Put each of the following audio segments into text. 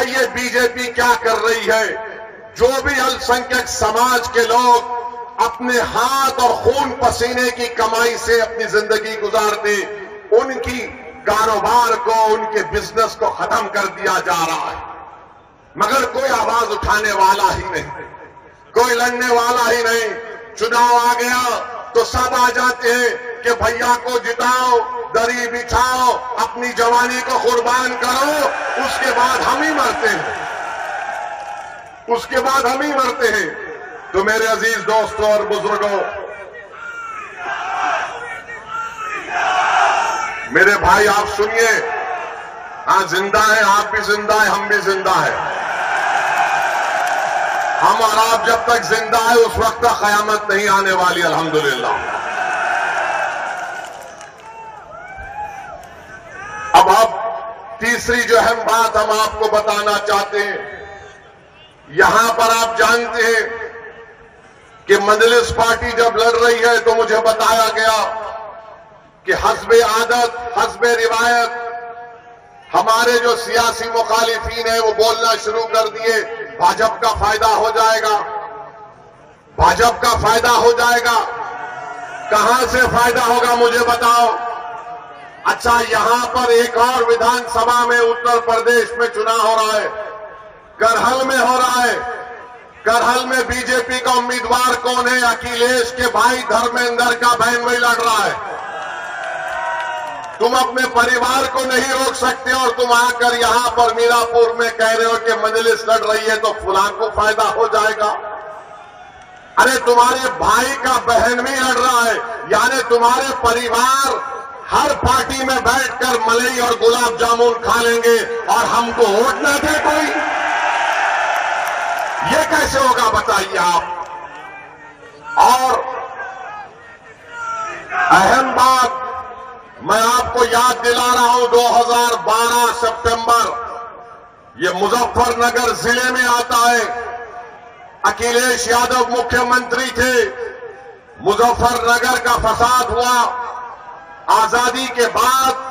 ये बीजेपी क्या कर रही है। जो भी अल्पसंख्यक समाज के लोग अपने हाथ और खून पसीने की कमाई से अपनी जिंदगी गुजारते, उनकी कारोबार को, उनके बिजनेस को खत्म कर दिया जा रहा है, मगर कोई आवाज उठाने वाला ही नहीं, कोई लड़ने वाला ही नहीं। चुनाव आ गया तो सब आ जाते हैं कि भैया को जिताओ, दरी बिछाओ, अपनी जवानी को कुर्बान करो, उसके बाद हम ही मरते हैं, उसके बाद हम ही मरते हैं। तो मेरे अजीज दोस्तों और बुजुर्गों, मेरे भाई आप सुनिए, हाँ जिंदा है, आप भी जिंदा है, हम भी जिंदा है। हम और आप जब तक जिंदा है उस वक्त तक कयामत नहीं आने वाली, अल्हम्दुलिल्लाह। अब तीसरी जो अहम बात हम आपको बताना चाहते हैं, यहां पर आप जानते हैं कि मजलिस पार्टी जब लड़ रही है तो मुझे बताया गया कि हस्बे आदत, हस्बे रिवायत हमारे जो सियासी मुखालिफीन है वो बोलना शुरू कर दिए, भाजपा का फायदा हो जाएगा, भाजपा का फायदा हो जाएगा। कहां से फायदा होगा मुझे बताओ। अच्छा, यहां पर एक और विधानसभा में उत्तर प्रदेश में चुनाव हो रहा है, करहल में हो रहा है। करहल में बीजेपी का उम्मीदवार कौन है? अखिलेश के भाई धर्मेंद्र का बहन भाई लड़ रहा है। तुम अपने परिवार को नहीं रोक सकते और तुम आकर यहां पर मीरापुर में कह रहे हो कि मजलिस लड़ रही है तो फुलां को फायदा हो जाएगा। अरे तुम्हारे भाई का बहन भी लड़ रहा है, यानी तुम्हारे परिवार हर पार्टी में बैठकर मलाई और गुलाब जामुन खा लेंगे और हमको वोट न दे कोई। ये कैसे होगा बताइए आप। और अहम बात मैं आपको याद दिला रहा हूं, 2012 सितंबर, ये मुजफ्फरनगर जिले में आता है। अखिलेश यादव मुख्यमंत्री थे, मुजफ्फरनगर का फसाद हुआ। आजादी के बाद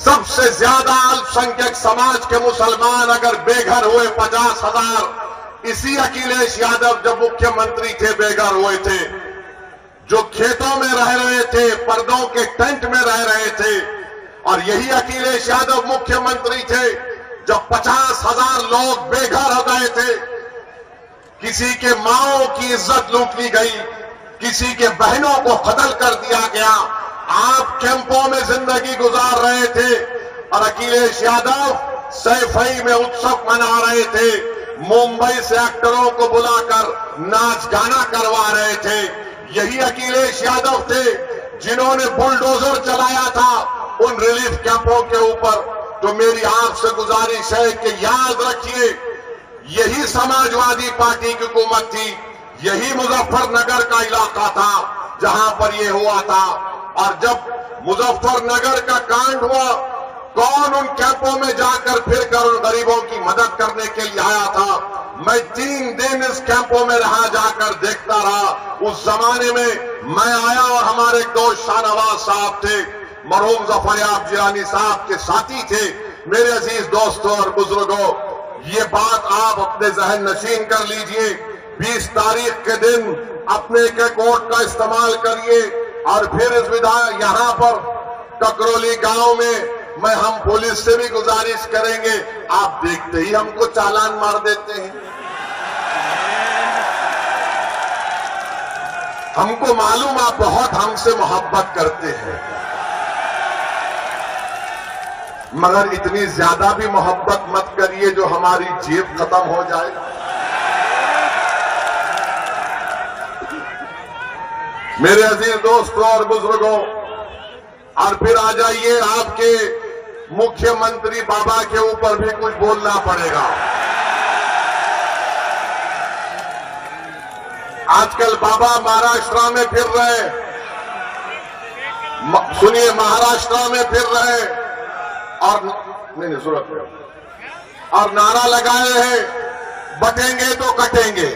सबसे ज्यादा अल्पसंख्यक समाज के मुसलमान अगर बेघर हुए 50,000, इसी अखिलेश यादव जब मुख्यमंत्री थे बेघर हुए थे। जो खेतों में रह रहे थे, पर्दों के टेंट में रह रहे थे, और यही अखिलेश यादव मुख्यमंत्री थे जब 50,000 लोग बेघर हो गए थे। किसी के माओं की इज्जत लूट ली गई, किसी के बहनों को कत्ल कर दिया गया। आप कैंपों में जिंदगी गुजार रहे थे और अखिलेश यादव सैफई में उत्सव मना रहे थे, मुंबई से एक्टरों को बुलाकर नाच गाना करवा रहे थे। यही अखिलेश यादव थे जिन्होंने बुलडोजर चलाया था उन रिलीफ कैंपों के ऊपर। तो मेरी आपसे गुजारिश है कि याद रखिए, यही समाजवादी पार्टी की हुकूमत थी, यही मुजफ्फरनगर का इलाका था जहां पर यह हुआ था। और जब मुजफ्फरनगर का कांड हुआ, कौन उन कैंपों में जाकर फिरकर उन गरीबों की मदद करने के लिए आया था? मैं 3 दिन इस कैंपों में रहा, जाकर देखता रहा। उस जमाने में मैं आया और हमारे दोस्त शाहनवाज साहब थे, मरहूम जफरयाब जिलानी साहब के साथी थे। मेरे अजीज दोस्तों और बुजुर्गों, ये बात आप अपने जहन नशीन कर लीजिए। 20 तारीख के दिन अपने के कोर्ट का इस्तेमाल करिए और फिर इस विधान यहां पर ककरोली गांव में हम पुलिस से भी गुजारिश करेंगे, आप देखते ही हमको चालान मार देते हैं। हमको मालूम आप बहुत हमसे मोहब्बत करते हैं, मगर इतनी ज्यादा भी मोहब्बत मत करिए जो हमारी जेब खत्म हो जाए। मेरे अजीज दोस्तों और बुजुर्गों, और फिर आ जाइए, आपके मुख्यमंत्री बाबा के ऊपर भी कुछ बोलना पड़ेगा। आजकल बाबा महाराष्ट्र में फिर रहे, सुनिए, महाराष्ट्र में फिर रहे और नहीं जरूरत है, और नारा लगाए हैं, बटेंगे तो कटेंगे,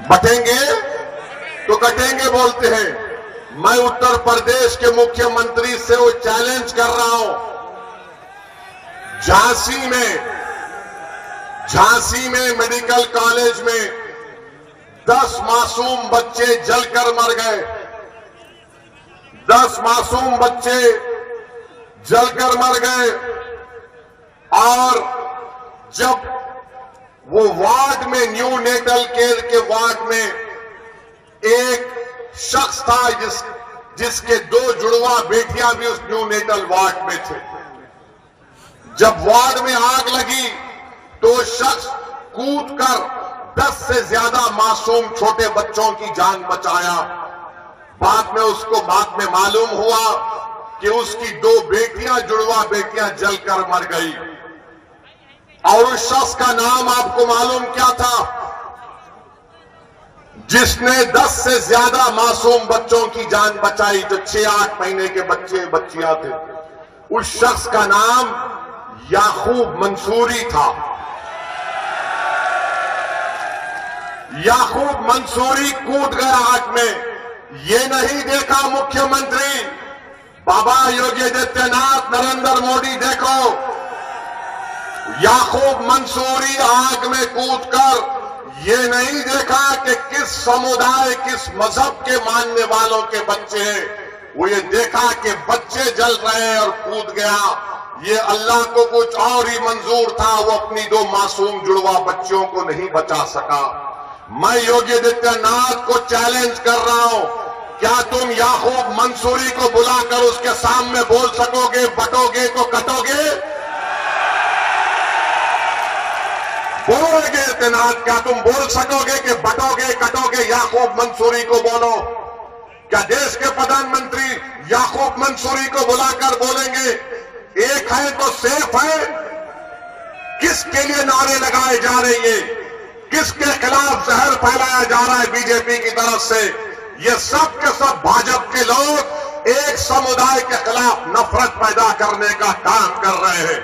बटेंगे तो कटेंगे बोलते हैं। मैं उत्तर प्रदेश के मुख्यमंत्री से वो चैलेंज कर रहा हूं झांसी में मेडिकल कॉलेज में 10 मासूम बच्चे जलकर मर गए। 10 मासूम बच्चे जलकर मर गए। और जब वो वार्ड में, न्यू नेटल केयर के वार्ड में एक शख्स था जिसके 2 जुड़वा बेटियां भी उस न्यू नेटल वार्ड में थे। जब वार्ड में आग लगी तो शख्स कूदकर 10 से ज्यादा मासूम छोटे बच्चों की जान बचाया। बाद में मालूम हुआ कि उसकी 2 बेटियां, जुड़वा बेटियां जलकर मर गई। और उस शख्स का नाम आपको मालूम क्या था? जिसने 10 से ज्यादा मासूम बच्चों की जान बचाई, जो 6-8 महीने के बच्चे बच्चियां थे। उस शख्स का नाम याकूब मंसूरी था। याकूब मंसूरी कूद गया आग में। ये नहीं देखा मुख्यमंत्री बाबा योगी आदित्यनाथ, नरेंद्र मोदी, देखो याकूब मंसूरी आग में कूदकर ये नहीं देखा कि किस समुदाय, किस मजहब के मानने वालों के बच्चे हैं। वो ये देखा कि बच्चे जल रहे हैं और कूद गया। ये अल्लाह को कुछ और ही मंजूर था, वो अपनी 2 मासूम जुड़वा बच्चियों को नहीं बचा सका। मैं योगी आदित्यनाथ को चैलेंज कर रहा हूं, क्या तुम याकूब मंसूरी को बुलाकर उसके सामने बोल सकोगे बटोगे तो कटोगे? बोलोगे आदित्यनाथ, क्या तुम बोल सकोगे कि बटोगे कटोगे? याकूब मंसूरी को बोलो। क्या देश के प्रधानमंत्री याकूब मंसूरी को बुलाकर बोलेंगे एक है तो सेफ है? किसके लिए नारे लगाए जा रहे हैं? किसके खिलाफ जहर फैलाया जा रहा है बीजेपी की तरफ से? ये सब के सब भाजपा के लोग एक समुदाय के खिलाफ नफरत पैदा करने का काम कर रहे हैं।